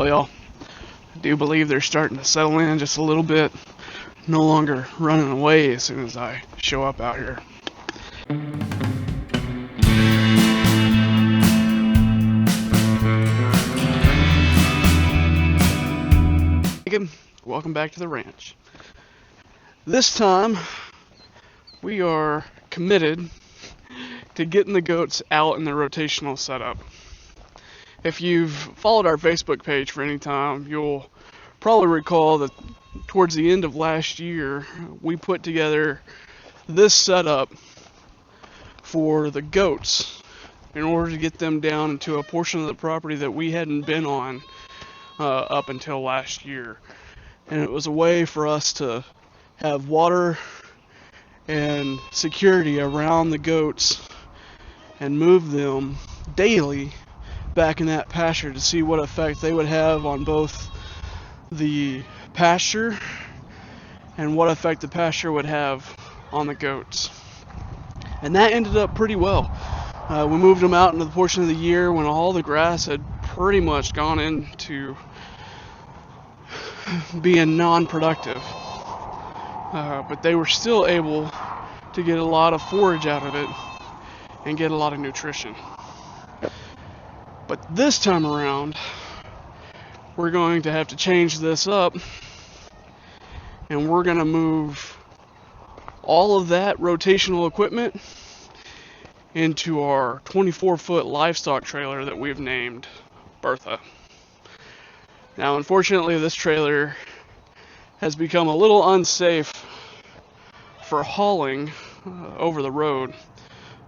tell y'all, I do believe they're starting to settle in just a little bit. No longer running away as soon as I show up out here. Welcome back to the ranch. This time we are committed to getting the goats out in the rotational setup. If you've followed our Facebook page for any time, you'll probably recall that towards the end of last year we put together this setup for the goats in order to get them down into a portion of the property that we hadn't been on up until last year. And it was a way for us to have water and security around the goats and move them daily back in that pasture to see what effect they would have on both the pasture and what effect the pasture would have on the goats. And that ended up pretty well. We moved them out into the portion of the year when all the grass had pretty much gone into being non-productive, but they were still able to get a lot of forage out of it and get a lot of nutrition. But this time around we're going to have to change this up, and we're going to move all of that rotational equipment into our 24-foot livestock trailer that we've named Bertha. Now, unfortunately, this trailer has become a little unsafe for hauling over the road,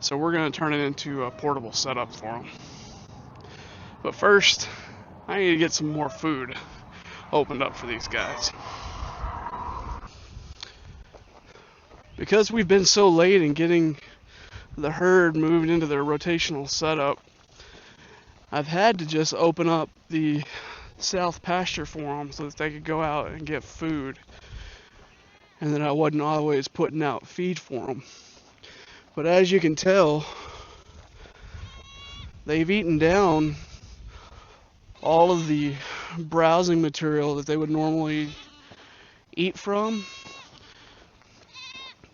so we're going to turn it into a portable setup for them. But first, I need to get some more food opened up for these guys. Because we've been so late in getting the herd moved into their rotational setup, I've had to just open up the south pasture for them so that they could go out and get food, and that I wasn't always putting out feed for them. But as you can tell, they've eaten down all of the browsing material that they would normally eat from,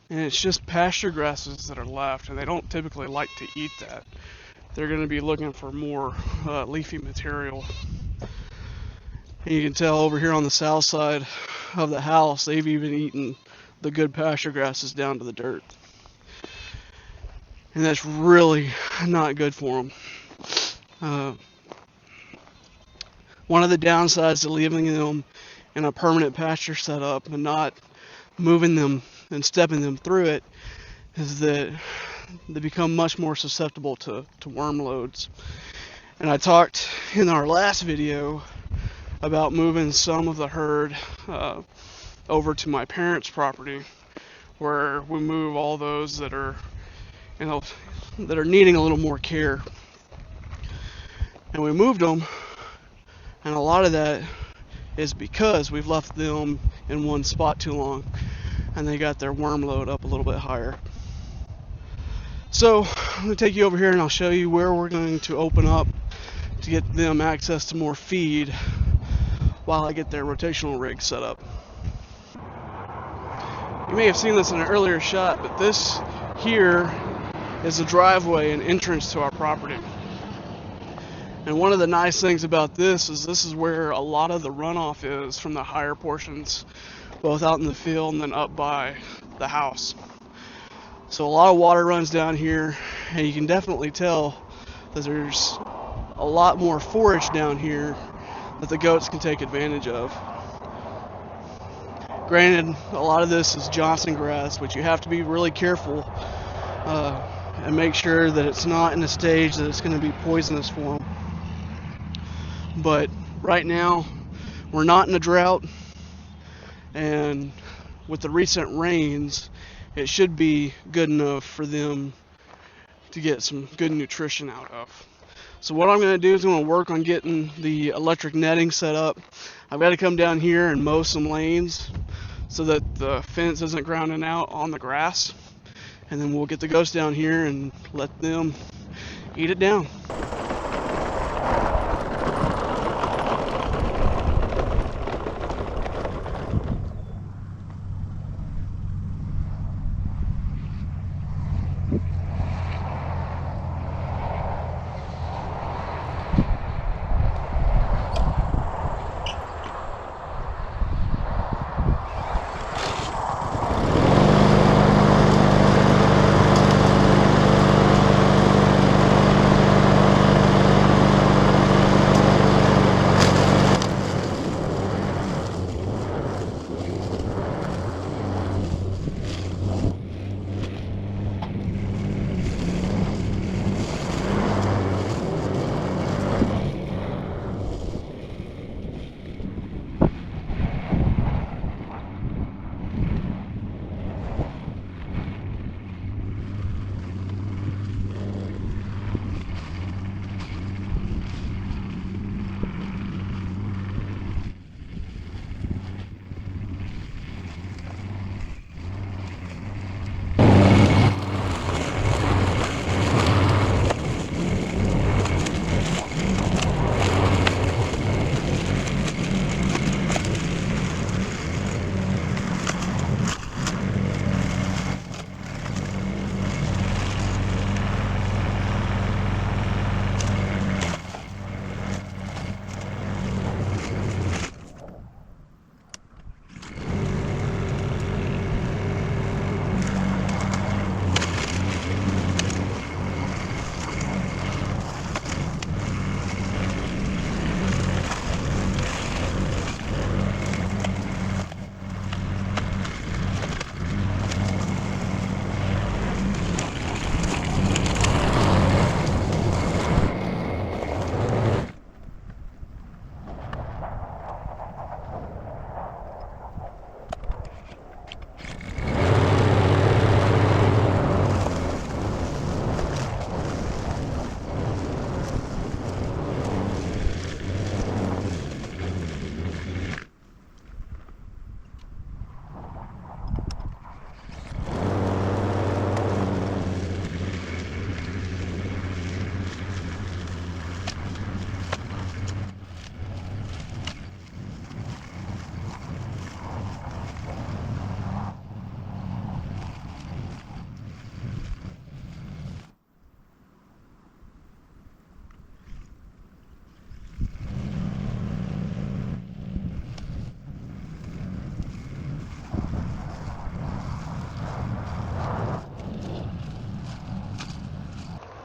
and it's just pasture grasses that are left, and they don't typically like to eat that. They're going to be looking for more leafy material. And you can tell over here on the south side of the house, they've even eaten the good pasture grasses down to the dirt. And that's really not good for them. One of the downsides to leaving them in a permanent pasture setup and not moving them and stepping them through it is that they become much more susceptible to worm loads. And I talked in our last video about moving some of the herd over to my parents' property, where we move all those that are, that are needing a little more care. And we moved them, and a lot of that is because we've left them in one spot too long, and they got their worm load up a little bit higher. So I'm going to take you over here and I'll show you where we're going to open up to get them access to more feed while I get their rotational rig set up. You may have seen this in an earlier shot, but this here is the driveway and entrance to our property. And one of the nice things about this is where a lot of the runoff is from the higher portions, both out in the field and then up by the house. So a lot of water runs down here, and you can definitely tell that there's a lot more forage down here that the goats can take advantage of. Granted, a lot of this is Johnson grass, but you have to be really careful and make sure that it's not in a stage that it's going to be poisonous for them. But right now, we're not in a drought, and with the recent rains, it should be good enough for them to get some good nutrition out of. So what I'm going to do is I'm going to work on getting the electric netting set up. I've got to come down here and mow some lanes so that the fence isn't grounding out on the grass. And then we'll get the goats down here and let them eat it down.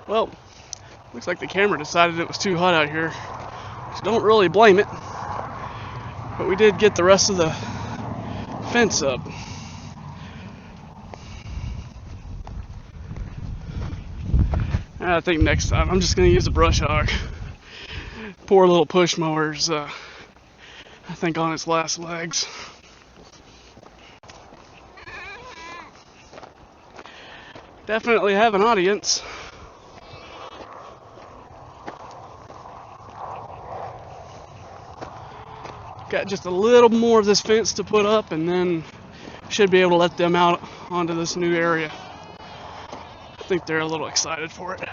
Well, looks like the camera decided it was too hot out here. So don't really blame it. But we did get the rest of the fence up. I think next time I'm just going to use a brush hog. Poor little push mower's, I think, on its last legs. Definitely have an audience. Got just a little more of this fence to put up, and then should be able to let them out onto this new area. I think they're a little excited for it.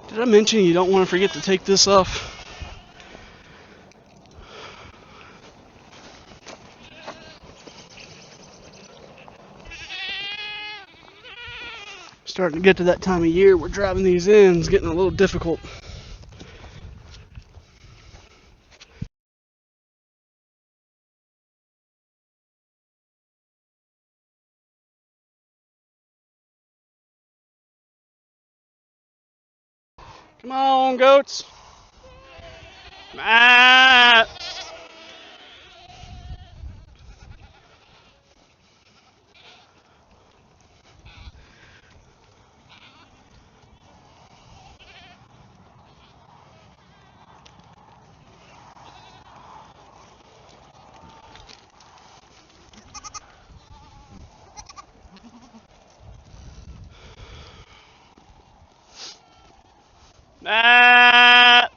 Did I mention you don't want to forget to take this off? Starting to get to that time of year where driving these in is getting a little difficult. Come on, goats. Ah! Ah!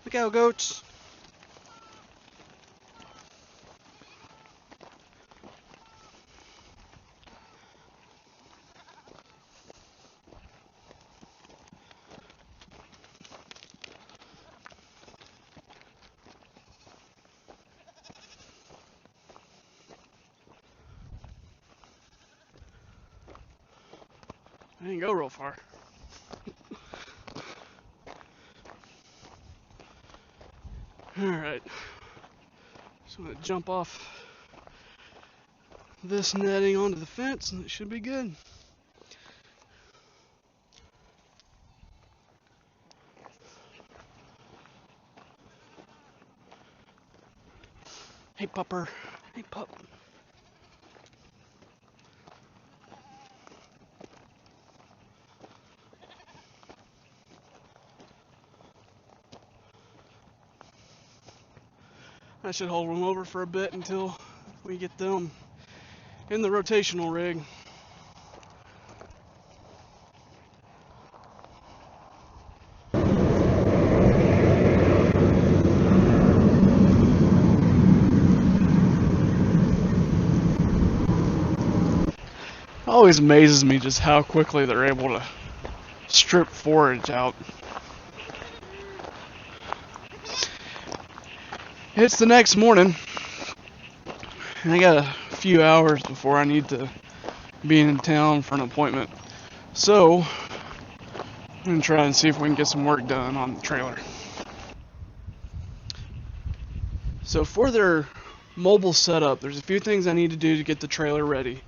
Look out, goats. I didn't go real far. Alright. So I'm going to jump off this netting onto the fence and it should be good. Hey, pupper. Hey, pup. I should hold them over for a bit until we get them in the rotational rig. It always amazes me just how quickly they're able to strip forage out. It's the next morning, and I got a few hours before I need to be in town for an appointment. So, I'm going to try and see if we can get some work done on the trailer. So for their mobile setup, there's a few things I need to do to get the trailer ready.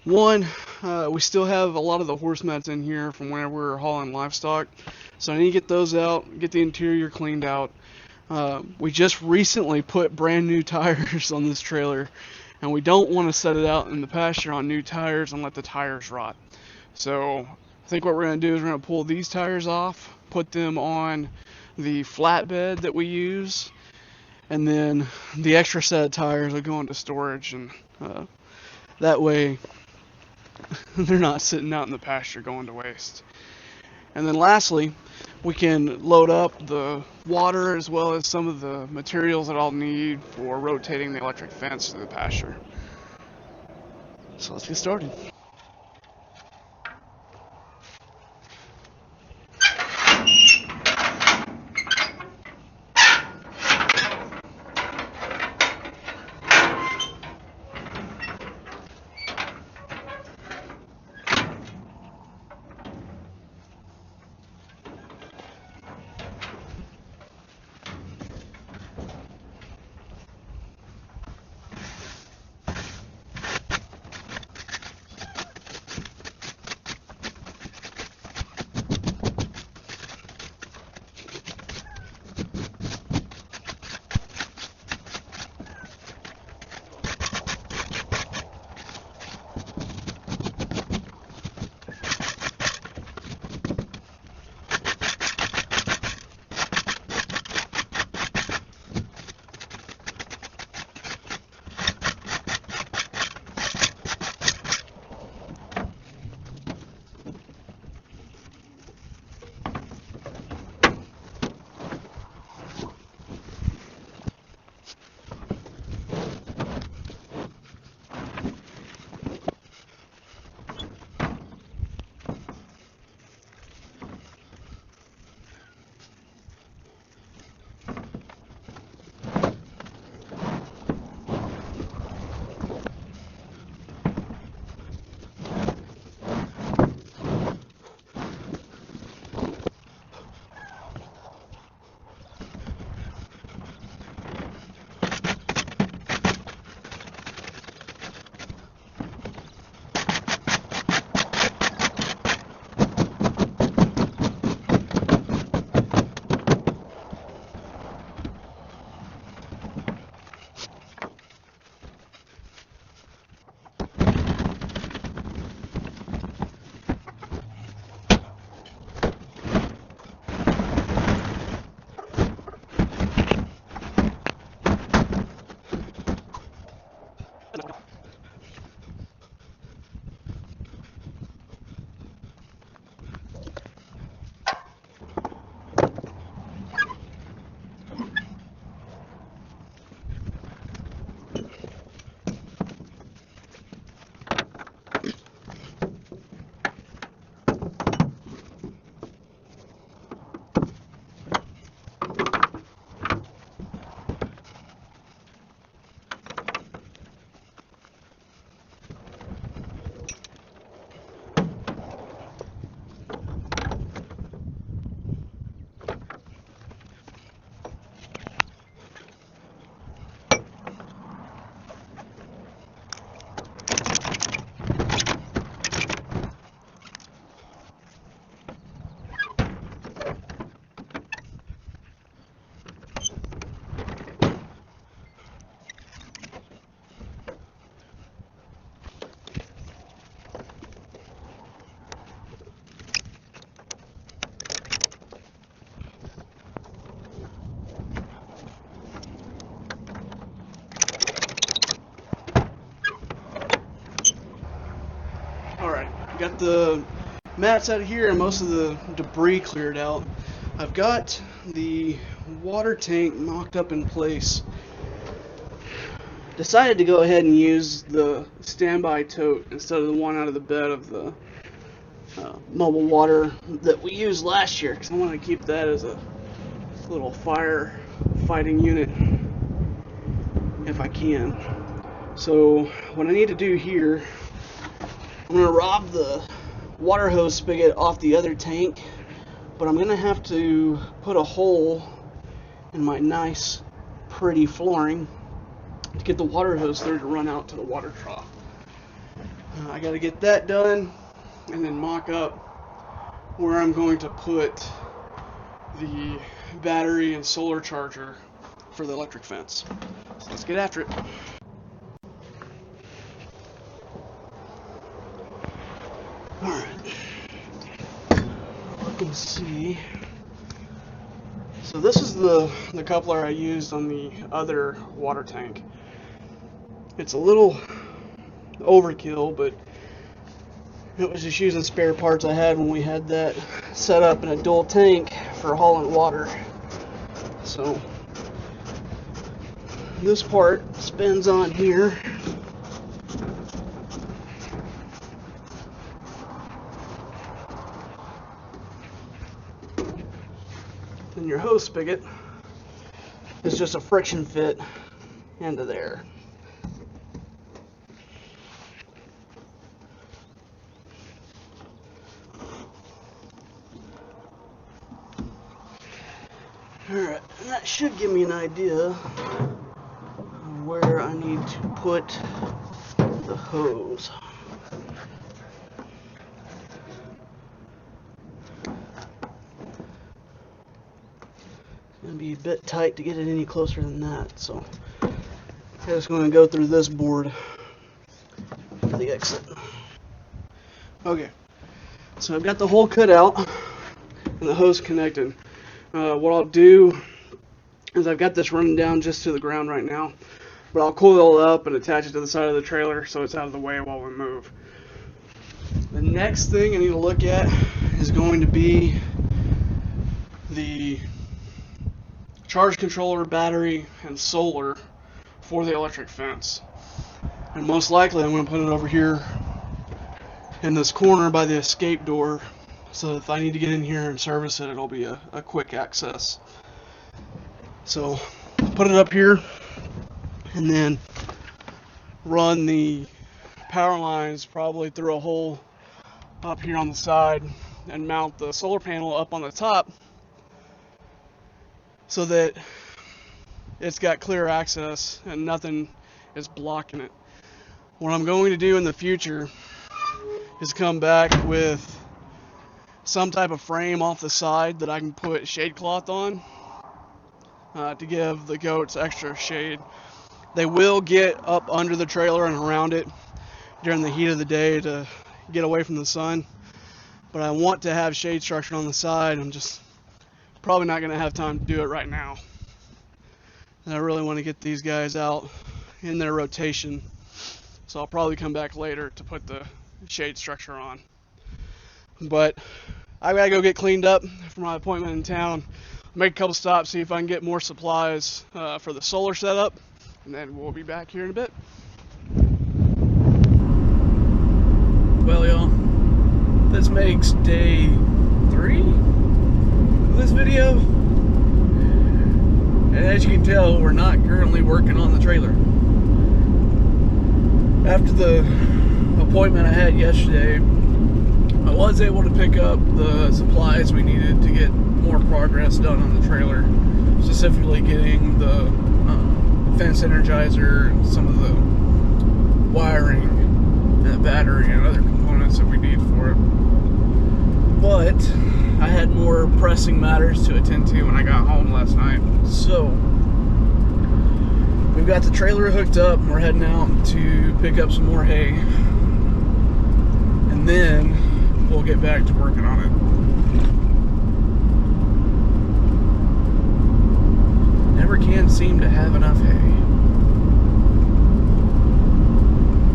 One, we still have a lot of the horse mats in here from whenever we were hauling livestock. So I need to get those out, get the interior cleaned out. We just recently put brand new tires on this trailer, and we don't want to set it out in the pasture on new tires and let the tires rot. So I think what we're going to do is we're going to pull these tires off, put them on the flatbed that we use, and then the extra set of tires will go into storage, and that way they're not sitting out in the pasture going to waste. And then lastly, we can load up the water as well as some of the materials that I'll need for rotating the electric fence to the pasture. So let's get started. got the mats out of here and most of the debris cleared out. I've got the water tank mocked up in place. Decided to go ahead and use the standby tote instead of the one out of the bed of the mobile water that we used last year, because I want to keep that as a little fire fighting unit if I can. So what I need to do here, I'm going to rob the water hose spigot off the other tank, but I'm going to have to put a hole in my nice pretty flooring to get the water hose through to run out to the water trough. I got to get that done and then mock up where I'm going to put the battery and solar charger for the electric fence. So let's get after it. Alright, look and see. So this is the coupler I used on the other water tank. It's a little overkill, but it was just using spare parts I had when we had that set up in a dual tank for hauling water. So this part spins on here. And your hose spigot is just a friction fit into there. Alright, and that should give me an idea of where I need to put the hose. It's going to be a bit tight to get it any closer than that, so I'm just going to go through this board for the exit. Okay, so I've got the hole cut out and the hose connected. What I'll do is I've got this running down just to the ground right now, but I'll coil it up and attach it to the side of the trailer so it's out of the way while we move. The next thing I need to look at is going to be the charge controller, battery, and solar for the electric fence. And most likely I'm going to put it over here in this corner by the escape door, so if I need to get in here and service it, it'll be a quick access. So put it up here and then run the power lines probably through a hole up here on the side and mount the solar panel up on the top so that it's got clear access and nothing is blocking it. What I'm going to do in the future is come back with some type of frame off the side that I can put shade cloth on to give the goats extra shade. They will get up under the trailer and around it during the heat of the day to get away from the sun, but I want to have shade structure on the side. I'm just probably not going to have time to do it right now, and I really want to get these guys out in their rotation, so I'll probably come back later to put the shade structure on. But I gotta go get cleaned up for my appointment in town, make a couple stops, see if I can get more supplies for the solar setup, and then we'll be back here in a bit. Well, y'all, this makes day 3 of this video, and as you can tell, we're not currently working on the trailer. After the appointment I had yesterday, I was able to pick up the supplies we needed to get more progress done on the trailer, specifically getting the fence energizer and some of the wiring and the battery and other components that we need for it. But I had more pressing matters to attend to when I got home last night. So we've got the trailer hooked up and we're heading out to pick up some more hay, and then we'll get back to working on it. Never can seem to have enough hay.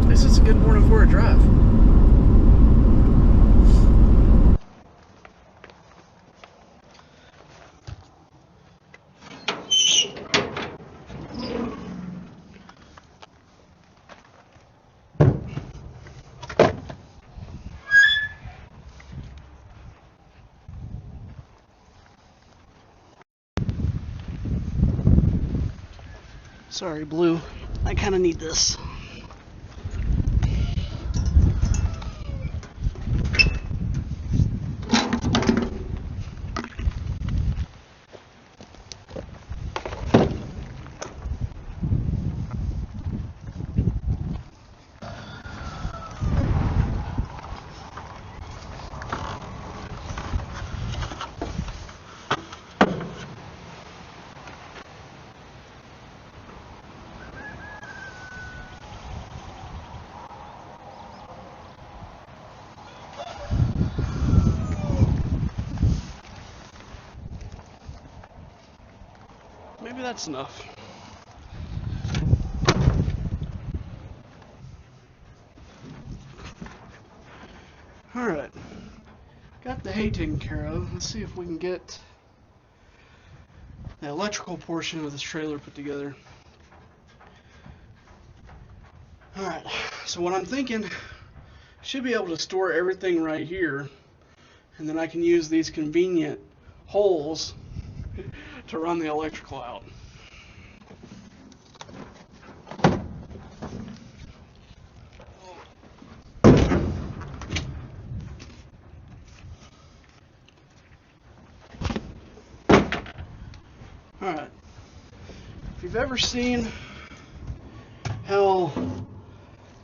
This is a good morning for a drive. Sorry, Blue. I kind of need this. Maybe that's enough. Alright, got the hay taken care of. Let's see if we can get the electrical portion of this trailer put together. Alright, so what I'm thinking, should be able to store everything right here, and then I can use these convenient holes to run the electrical out. Alright, if you've ever seen how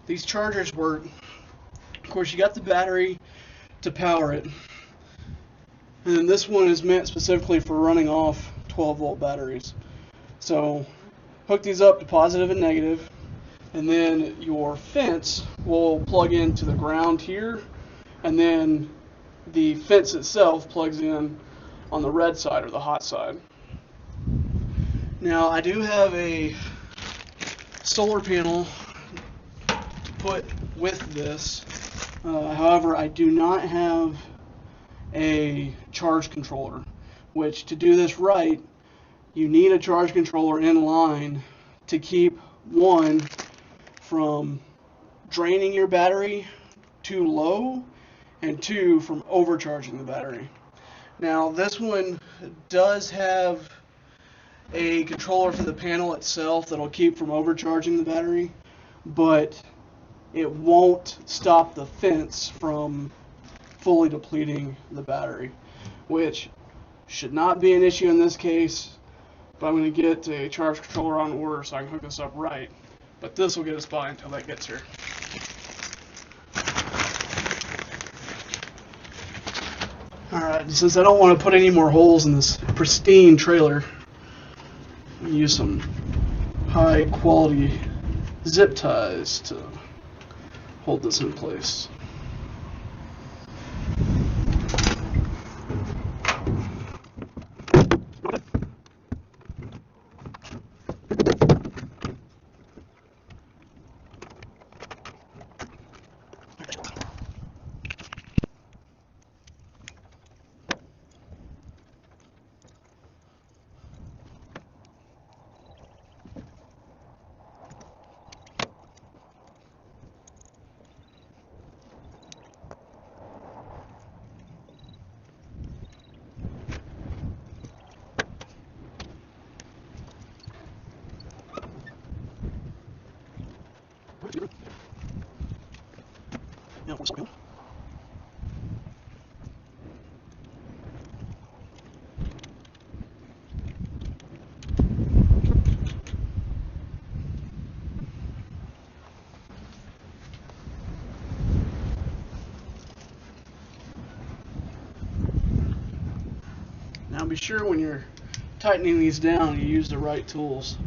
these chargers work, of course you got the battery to power it, and then this one is meant specifically for running off 12-volt batteries. So hook these up to positive and negative, and then your fence will plug into the ground here, and then the fence itself plugs in on the red side or the hot side. Now I do have a solar panel to put with this, however I do not have a charge controller, which to do this right you need a charge controller in line to keep one from draining your battery too low and two from overcharging the battery. Now this one does have a controller for the panel itself that'll keep from overcharging the battery, but it won't stop the fence from fully depleting the battery, which should not be an issue in this case. But I'm going to get a charge controller on order so I can hook this up right, but this will get us by until that gets here. Alright, since I don't want to put any more holes in this pristine trailer, I'm going to use some high quality zip ties to hold this in place. Now be sure when you're tightening these down you use the right tools.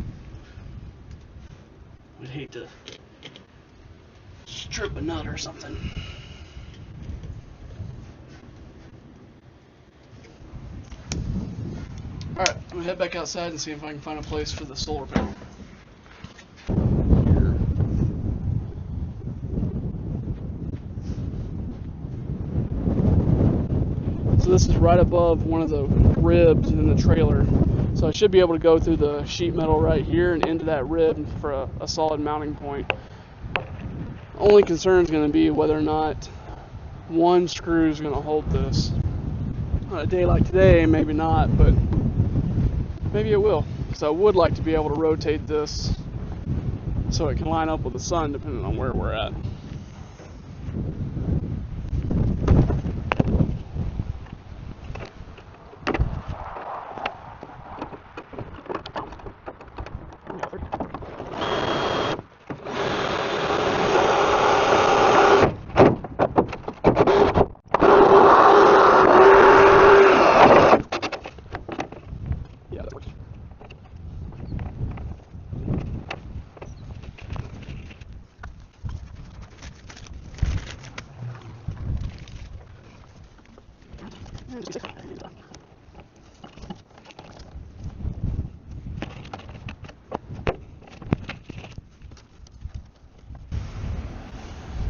I'd hate to strip a nut or something. Alright, I'm going to head back outside and see if I can find a place for the solar panel. So this is right above one of the ribs in the trailer. So I should be able to go through the sheet metal right here and into that rib for a solid mounting point. Only concern is going to be whether or not one screw is going to hold this. On a day like today, maybe not, but maybe it will. because I would like to be able to rotate this so it can line up with the sun depending on where we're at.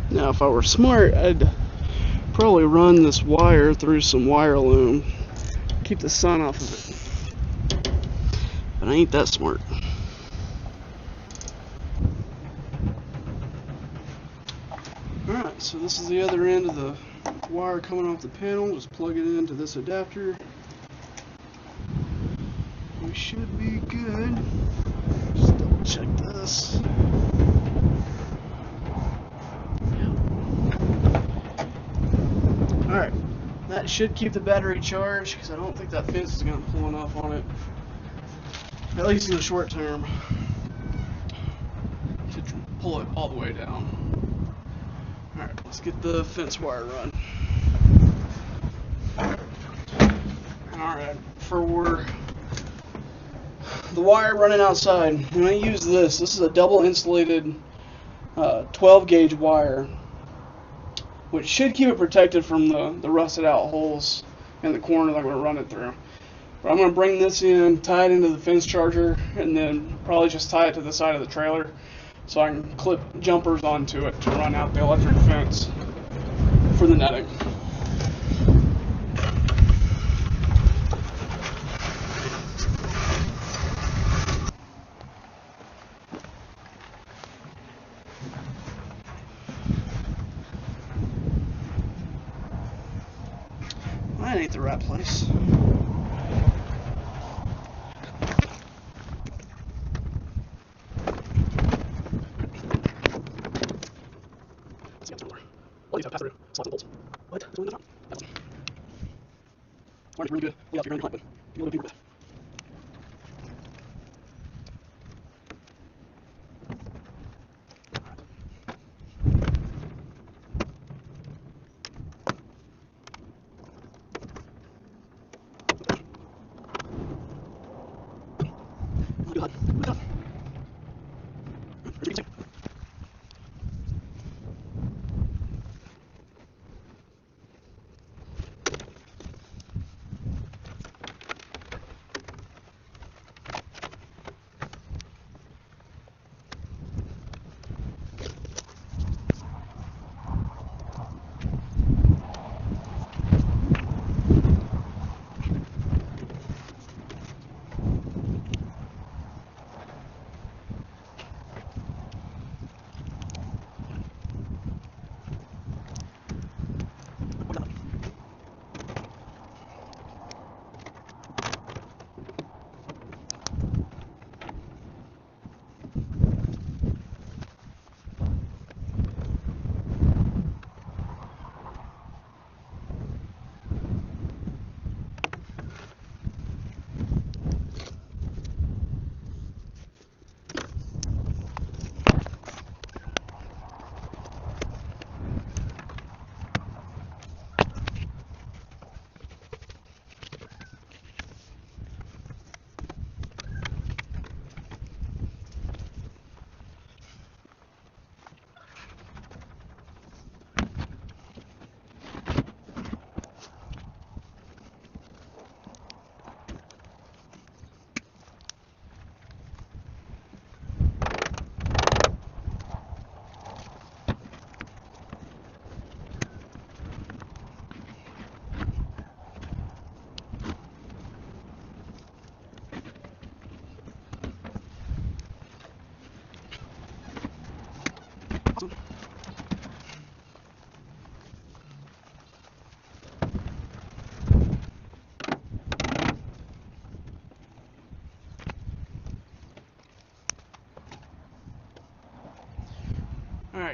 Now, if I were smart, I'd probably run this wire through some wire loom, keep the sun off of it. But I ain't that smart. Alright, so this is the other end of the wire coming off the panel. Just plug it into this adapter. We should be good. Just double check this. Alright, that should keep the battery charged because I don't think that fence is going to pull enough on it, at least in the short term, to pull it all the way down. Alright, let's get the fence wire run. Alright, for the wire running outside, I'm going to use this. This is a double insulated 12 gauge wire, which should keep it protected from the rusted out holes in the corner that I'm going to run it through. But I'm going to bring this in, tie it into the fence charger, and then probably just tie it to the side of the trailer so I can clip jumpers onto it to run out the electric fence for the netting. That ain't the right place. All these have pass-through slots and bolts. What? It's only the top. That's awesome. Wiring's really good. Way out here on your client, but a little bit with. Good. Good.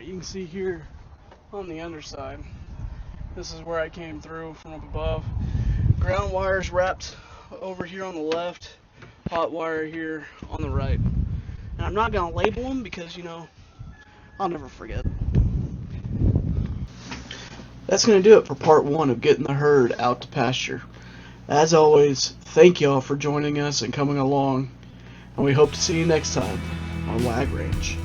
Alright, you can see here on the underside, this is where I came through from up above. Ground wires wrapped over here on the left, hot wire here on the right. And I'm not going to label them because, you know, I'll never forget. That's going to do it for part 1 of getting the herd out to pasture. As always, thank y'all for joining us and coming along, and we hope to see you next time on Wag Ranch.